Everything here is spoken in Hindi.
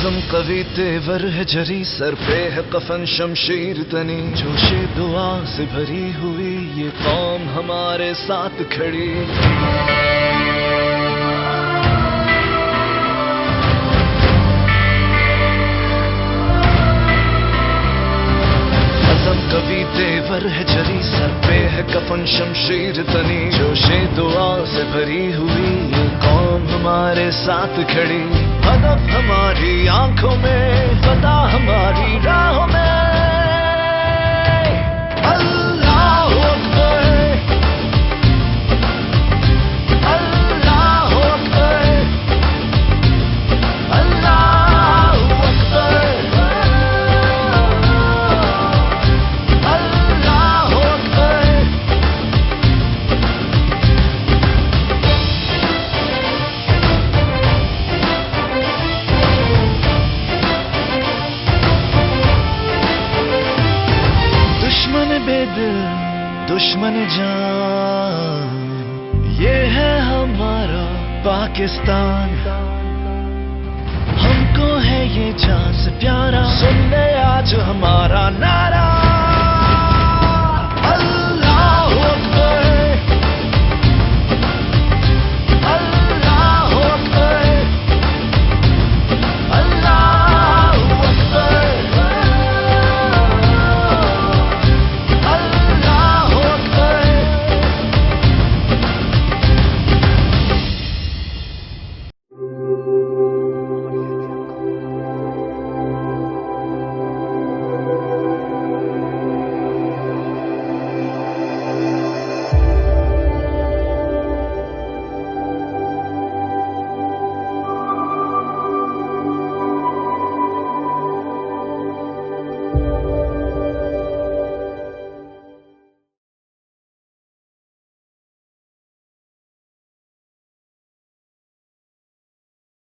अज़म कवी तेवर है जरी, सर पे है कफन शमशीर तनी, जोशे दुआ से भरी हुई ये कौम हमारे साथ खड़ी। अज़म कवी तेवर है जरी, सर पे है कफन शमशीर तनी, जोशे दुआ से भरी हुई ये कौम हमारे साथ खड़ी। हदफ हमारी आंखों में, पता हमारी राहों में। अल्लाह अकबर, अल्लाह अकबर, अल्लाह अकबर, अल्लाह अकबर। दुश्मन बेदिल दुश्मन जान, ये है हमारा पाकिस्तान। हमको है ये जान से प्यारा, सुन ले आज हमारा नारा।